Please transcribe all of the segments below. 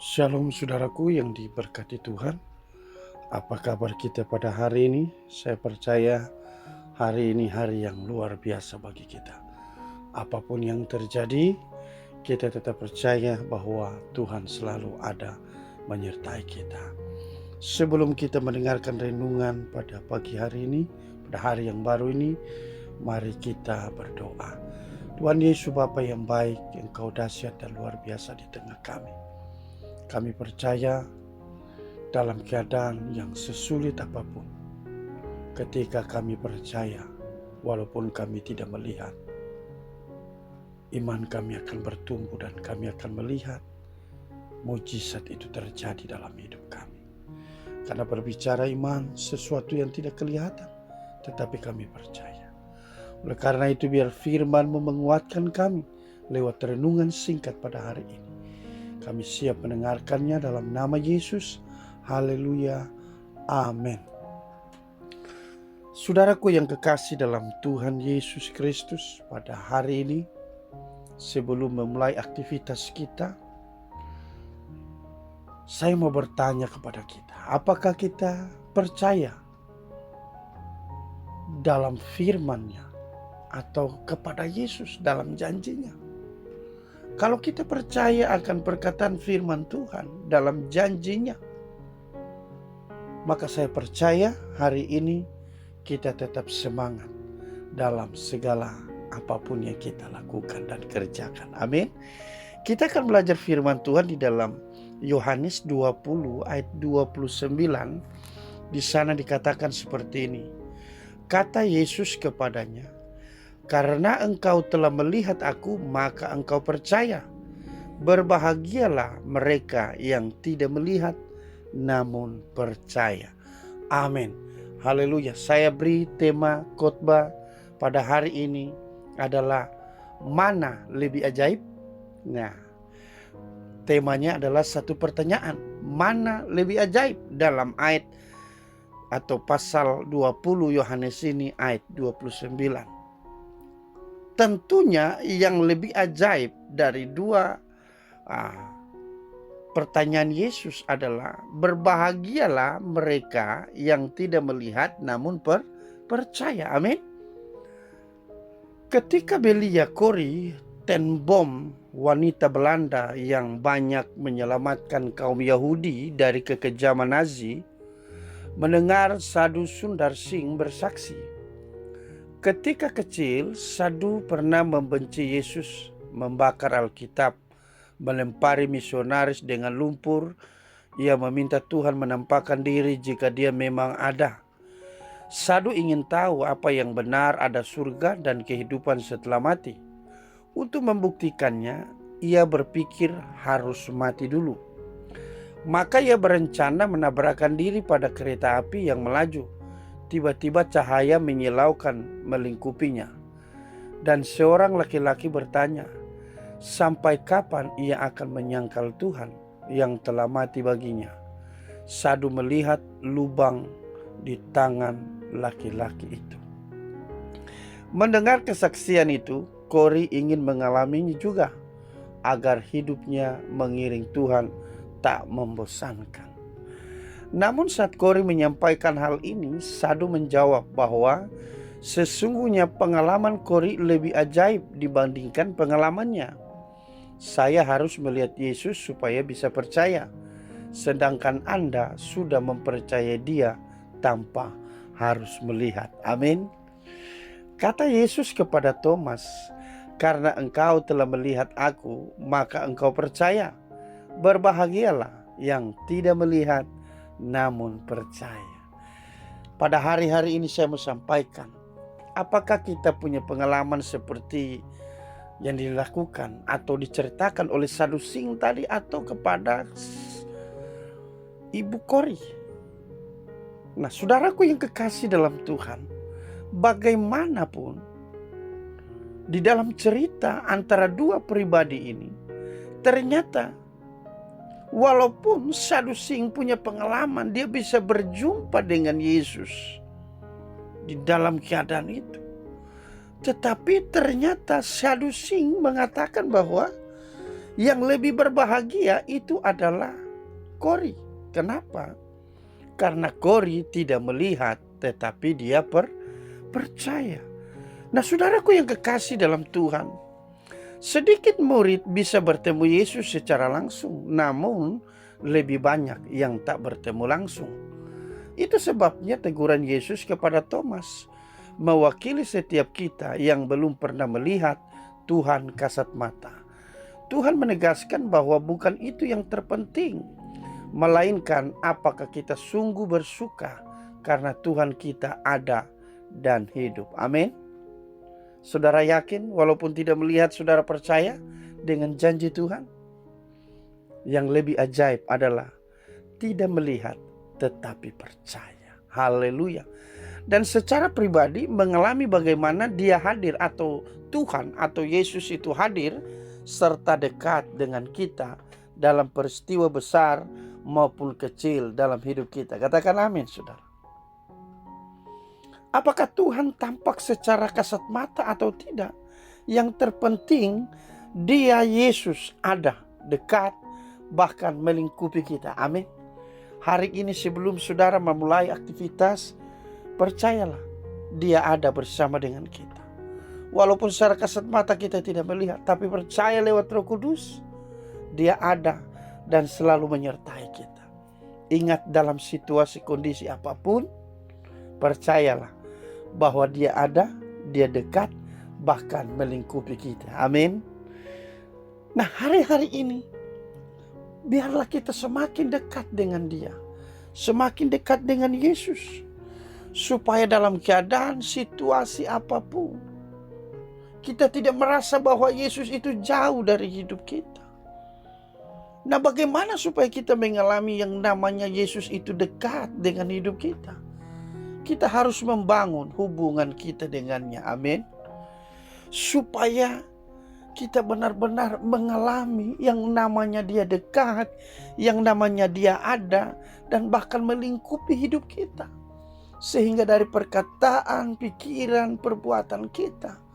Shalom saudaraku yang diberkati Tuhan. Apa kabar kita pada hari ini? Saya percaya hari ini hari yang luar biasa bagi kita. Apapun yang terjadi, kita tetap percaya bahwa Tuhan selalu ada menyertai kita. Sebelum kita mendengarkan renungan pada pagi hari ini, pada hari yang baru ini, mari kita berdoa. Tuhan Yesus Bapa yang baik, Engkau dahsyat dan luar biasa di tengah kami. Kami percaya dalam keadaan yang sesulit apapun, ketika kami percaya, walaupun kami tidak melihat, iman kami akan bertumbuh dan kami akan melihat mujizat itu terjadi dalam hidup kami. Karena berbicara iman sesuatu yang tidak kelihatan, tetapi kami percaya. Oleh karena itu biar firman-Mu menguatkan kami lewat renungan singkat pada hari ini. Kami siap mendengarkannya dalam nama Yesus. Haleluya. Amin. Saudaraku yang kekasih dalam Tuhan Yesus Kristus, pada hari ini, sebelum memulai aktivitas kita, saya mau bertanya kepada kita, apakah kita percaya dalam firman-Nya atau kepada Yesus dalam janjinya? Kalau kita percaya akan perkataan firman Tuhan dalam janjinya, maka saya percaya hari ini kita tetap semangat dalam segala apapun yang kita lakukan dan kerjakan. Amin. Kita akan belajar firman Tuhan di dalam Yohanes 20 ayat 29. Di sana dikatakan seperti ini. Kata Yesus kepadanya, "Karena engkau telah melihat aku, maka engkau percaya. Berbahagialah mereka yang tidak melihat, namun percaya." Amin. Haleluya. Saya beri tema khotbah pada hari ini adalah mana lebih ajaib? Nah, temanya adalah satu pertanyaan. Mana lebih ajaib dalam ayat atau pasal 20 Yohanes ini ayat 29. Tentunya yang lebih ajaib dari dua pertanyaan Yesus adalah berbahagialah mereka yang tidak melihat namun percaya. Amin. Ketika Belia Corrie ten Boom, wanita Belanda yang banyak menyelamatkan kaum Yahudi dari kekejaman Nazi, mendengar Sadhu Sundar Singh bersaksi, ketika kecil, Sadhu pernah membenci Yesus, membakar Alkitab, melempari misionaris dengan lumpur. Ia meminta Tuhan menampakkan diri jika dia memang ada. Sadhu ingin tahu apa yang benar, ada surga dan kehidupan setelah mati. Untuk membuktikannya, ia berpikir harus mati dulu. Maka ia berencana menabrakkan diri pada kereta api yang melaju. Tiba-tiba cahaya menyilaukan melingkupinya. Dan seorang laki-laki bertanya, sampai kapan ia akan menyangkal Tuhan yang telah mati baginya? Sadhu melihat lubang di tangan laki-laki itu. Mendengar kesaksian itu, Corrie ingin mengalaminya juga, agar hidupnya mengiring Tuhan tak membosankan. Namun saat Corrie menyampaikan hal ini, Sadhu menjawab bahwa sesungguhnya pengalaman Corrie lebih ajaib dibandingkan pengalamannya. Saya harus melihat Yesus supaya bisa percaya, sedangkan Anda sudah mempercayai Dia tanpa harus melihat. Amin. Kata Yesus kepada Thomas, "Karena engkau telah melihat aku, maka engkau percaya. Berbahagialah yang tidak melihat namun percaya." Pada hari-hari ini saya mau sampaikan, apakah kita punya pengalaman seperti yang dilakukan atau diceritakan oleh Sadhu Singh tadi, atau kepada Ibu Corrie? Nah, saudaraku yang kekasih dalam Tuhan, bagaimanapun di dalam cerita antara dua pribadi ini, ternyata walaupun Sadhu Singh punya pengalaman, dia bisa berjumpa dengan Yesus di dalam keadaan itu. Tetapi ternyata Sadhu Singh mengatakan bahwa Yang lebih berbahagia itu adalah Kori. Kenapa? Karena Kori tidak melihat, tetapi dia percaya. Nah, saudaraku yang kekasih dalam Tuhan, sedikit murid bisa bertemu Yesus secara langsung, namun lebih banyak yang tak bertemu langsung. Itu sebabnya teguran Yesus kepada Thomas mewakili setiap kita yang belum pernah melihat Tuhan kasat mata. Tuhan menegaskan bahwa bukan itu yang terpenting, melainkan apakah kita sungguh bersuka karena Tuhan kita ada dan hidup. Amin. Saudara yakin walaupun tidak melihat, saudara percaya dengan janji Tuhan? Yang lebih ajaib adalah tidak melihat tetapi percaya. Haleluya. Dan secara pribadi mengalami bagaimana dia hadir, atau Tuhan atau Yesus itu hadir serta dekat dengan kita dalam peristiwa besar maupun kecil dalam hidup kita. Katakan amin, saudara. Apakah Tuhan tampak secara kasat mata atau tidak? Yang terpenting dia, Yesus, ada dekat, bahkan melingkupi kita. Amin. Hari ini sebelum saudara memulai aktivitas, percayalah dia ada bersama dengan kita. Walaupun secara kasat mata kita tidak melihat, tapi percaya lewat Roh Kudus, dia ada dan selalu menyertai kita. Ingat, dalam situasi kondisi apapun, percayalah bahwa dia ada, dia dekat, bahkan melingkupi kita. Amin. Nah, hari-hari ini biarlah kita semakin dekat dengan dia, semakin dekat dengan Yesus, supaya dalam keadaan situasi apapun kita tidak merasa bahwa Yesus itu jauh dari hidup kita. Nah, bagaimana supaya kita mengalami yang namanya Yesus itu dekat dengan hidup kita? Kita harus membangun hubungan kita dengannya. Amin. Supaya kita benar-benar mengalami yang namanya dia dekat, yang namanya dia ada, dan bahkan melingkupi hidup kita. Sehingga dari perkataan, pikiran, perbuatan kita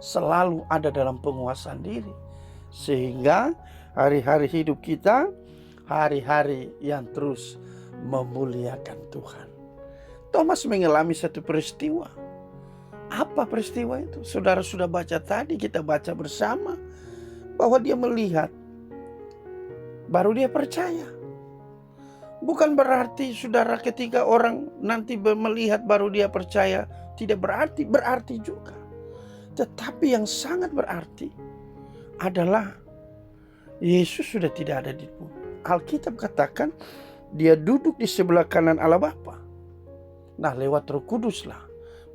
selalu ada dalam penguasaan diri. Sehingga hari-hari hidup kita, hari-hari yang terus memuliakan Tuhan. Thomas mengalami satu peristiwa. Apa peristiwa itu? Saudara sudah baca tadi, kita baca bersama, bahwa dia melihat, baru dia percaya. Bukan berarti saudara ketika orang nanti melihat baru dia percaya, tidak berarti juga. Tetapi yang sangat berarti adalah Yesus sudah tidak ada di bumi. Alkitab katakan dia duduk di sebelah kanan Allah Bapa. Nah, lewat Roh Kuduslah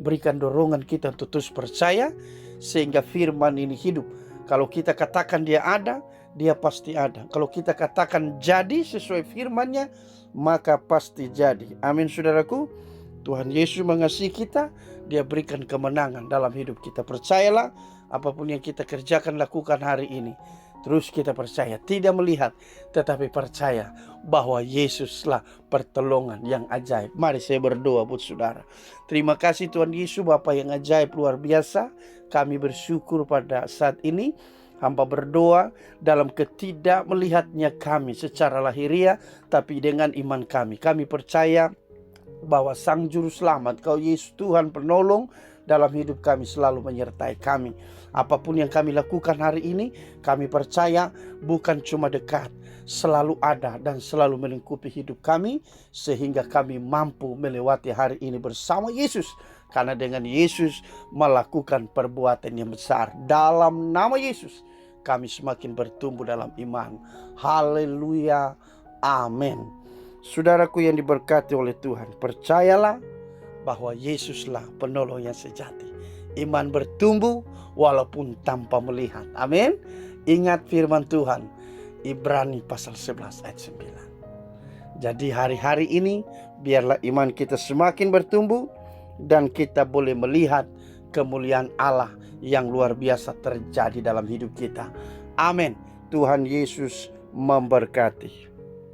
berikan dorongan kita untuk terus percaya sehingga firman ini hidup. Kalau kita katakan dia ada, dia pasti ada. Kalau kita katakan jadi sesuai firman-Nya, maka pasti jadi. Amin, saudaraku. Tuhan Yesus mengasihi kita, dia berikan kemenangan dalam hidup kita. Percayalah, apapun yang kita kerjakan, lakukan hari ini, terus kita percaya, tidak melihat tetapi percaya bahwa Yesuslah pertolongan yang ajaib. Mari saya berdoa buat saudara. Terima kasih Tuhan Yesus, Bapa yang ajaib luar biasa. Kami bersyukur pada saat ini. Hamba berdoa dalam ketidak melihatnya kami secara lahiriah, tapi dengan iman kami. Kami percaya bahwa Sang Juru Selamat, Kau Yesus Tuhan penolong dalam hidup kami, selalu menyertai kami. Apapun yang kami lakukan hari ini, kami percaya bukan cuma dekat, selalu ada dan selalu melingkupi hidup kami, sehingga kami mampu melewati hari ini bersama Yesus. Karena dengan Yesus melakukan perbuatan yang besar. Dalam nama Yesus kami semakin bertumbuh dalam iman. Haleluya. Amin. Saudaraku yang diberkati oleh Tuhan, percayalah bahwa Yesuslah penolong yang sejati. Iman bertumbuh walaupun tanpa melihat. Amin. Ingat firman Tuhan, Ibrani pasal 11 ayat 9. Jadi hari-hari ini biarlah iman kita semakin bertumbuh dan kita boleh melihat kemuliaan Allah yang luar biasa terjadi dalam hidup kita. Amin. Tuhan Yesus memberkati.